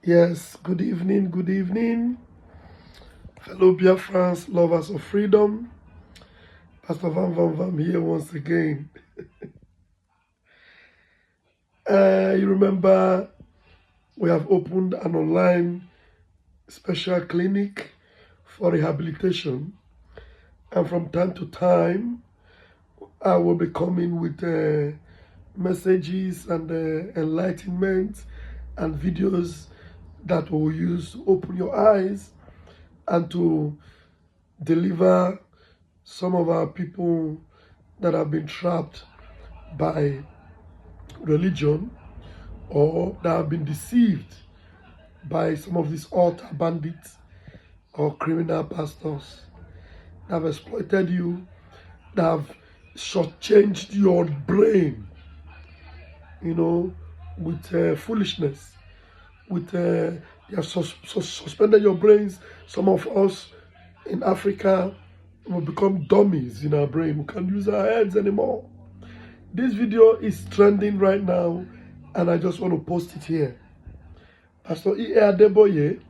Yes, good evening, fellow Biafrans, lovers of freedom. Pastor Vam here once again. You remember we have opened an online special clinic for rehabilitation, and from time to time, I will be coming with messages and enlightenment and videos that will use to open your eyes and to deliver some of our people that have been trapped by religion or that have been deceived by some of these altar bandits or criminal pastors that have exploited you, that have shortchanged your brain, with foolishness, they have suspended your brains. Some of us in Africa will become dummies in our brain. We can't use our heads anymore. This video is trending right now, and I just want to post it here. Pastor E. Adeboye,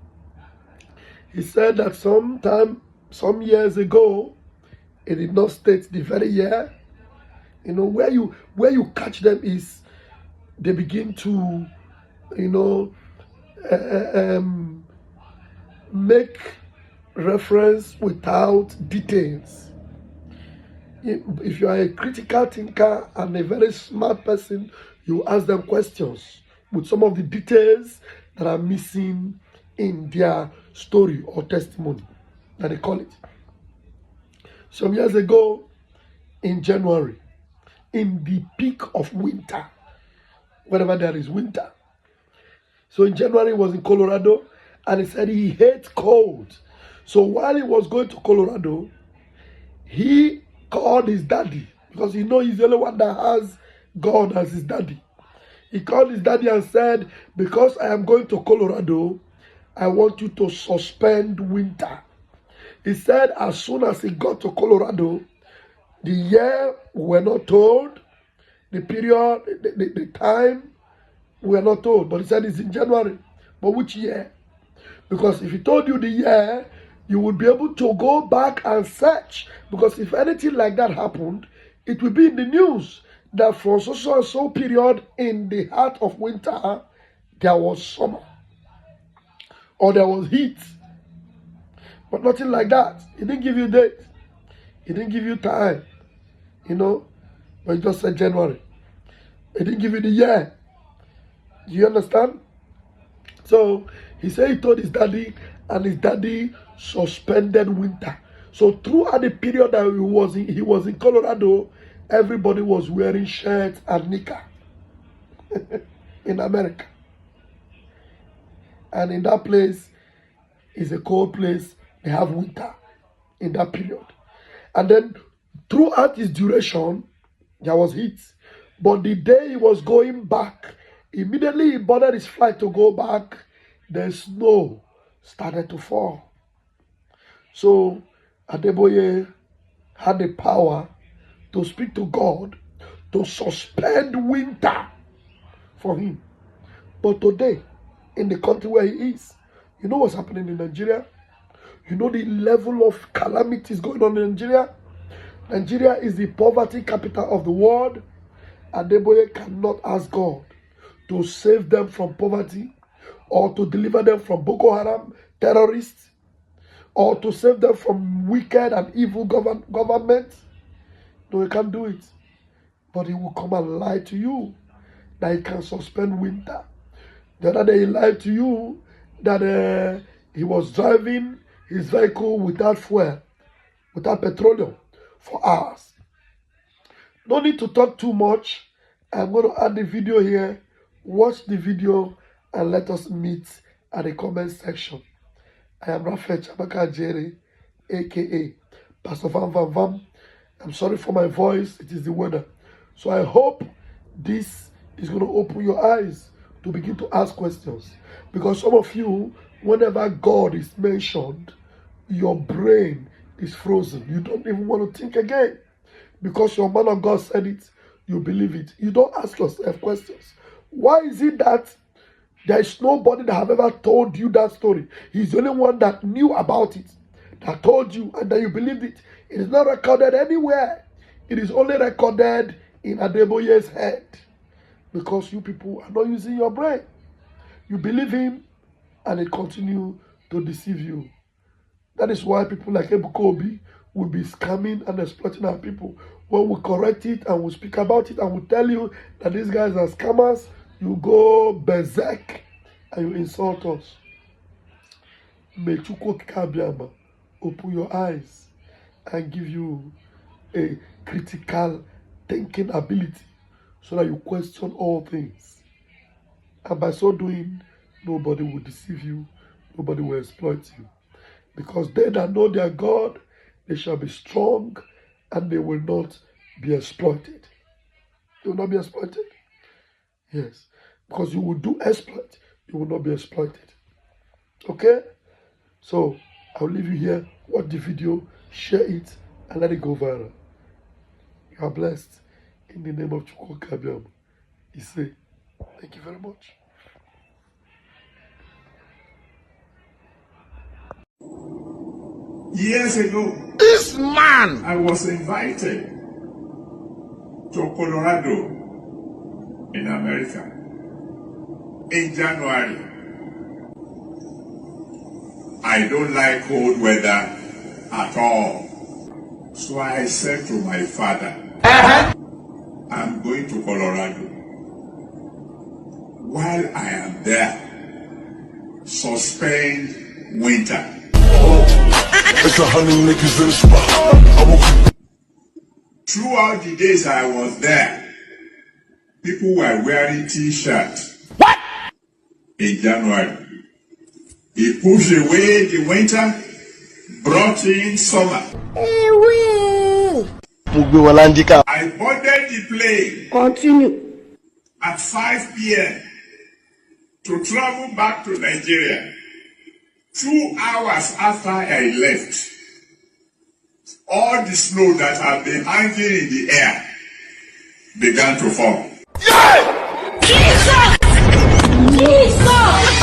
he said that some years ago, he did not state the very year. Where you catch them is they begin to, make reference without details. If you are a critical thinker and a very smart person, you ask them questions with some of the details that are missing in their story or testimony, that they call it. Some years ago, in January, in the peak of winter, whenever there is winter. So in January, he was in Colorado, and he said he hates cold. So while he was going to Colorado, he called his daddy, because he's the only one that has God as his daddy. He called his daddy and said, because I am going to Colorado, I want you to suspend winter. He said as soon as he got to Colorado, the year we were not told, the period, the time we were not told, but he said it's in January. But which year? Because if he told you the year, you would be able to go back and search. Because if anything like that happened, it will be in the news that from so and so period in the heart of winter, there was summer or there was heat. But nothing like that. He didn't give you date. He didn't give you time. But he just said January. He didn't give you the year. Do you understand? So he said he told his daddy, and his daddy suspended winter. So throughout the period that he was in Colorado, everybody was wearing shirts and knickers in America. And in that place, it's a cold place. They have winter in that period. And then throughout his duration, there was heat. But the day he was going back, immediately he boarded his flight to go back, the snow started to fall. So Adeboye had the power to speak to God to suspend winter for him. But today, in the country where he is, you know what's happening in Nigeria? You know the level of calamities going on in Nigeria? Nigeria is the poverty capital of the world. Adeboye cannot ask God to save them from poverty, or to deliver them from Boko Haram terrorists, or to save them from wicked and evil government. No, he can't do it. But he will come and lie to you that he can suspend winter. The other day he lied to you that he was driving his vehicle without fuel, without petroleum for hours. No need to talk too much. I'm going to add the video here. Watch the video and let us meet at the comment section. I am Raphael Chabaka Jerry, aka Pastor Vam. I'm sorry for my voice, it is the weather. So I hope this is going to open your eyes to begin to ask questions. Because some of you, whenever God is mentioned, your brain is frozen. You don't even want to think again. Because your man of God said it, you believe it. You don't ask yourself questions. Why is it that There is nobody that have ever told you that story. He's the only one that knew about it, that told you, and that you believed it. It is not recorded anywhere. It is only recorded in Adeboye's head, because you people are not using your brain. You believe him, and it continues to deceive you. That is why people like Ebuka Obi will be scamming and exploiting our people. When we correct it and we speak about it and we tell you that these guys are scammers, you go berserk and you insult us. May Chukwu Kabiama open your eyes and give you a critical thinking ability so that you question all things. And by so doing, nobody will deceive you, nobody will exploit you. Because they that know their God, they shall be strong and they will not be exploited. They will not be exploited. Yes. Because you will do exploit, you will not be exploited. Okay? So, I'll leave you here. Watch the video, share it, and let it go viral. You are blessed. In the name of Chukwu Kabiam. He say, thank you very much. Years ago, this man, I was invited to Colorado in America in January. I don't like cold weather at all. So I said to my father, I'm going to Colorado. While I am there, suspend winter. it's 100 niggas in the spot. Throughout the days I was there, people were wearing t-shirts. What? In January. He pushed away the winter, brought in summer. I boarded the plane. Continue. At 5 p.m. to travel back to Nigeria. 2 hours after I left, all the snow that had been hanging in the air began to fall. Yeah! Jesus! Jesus!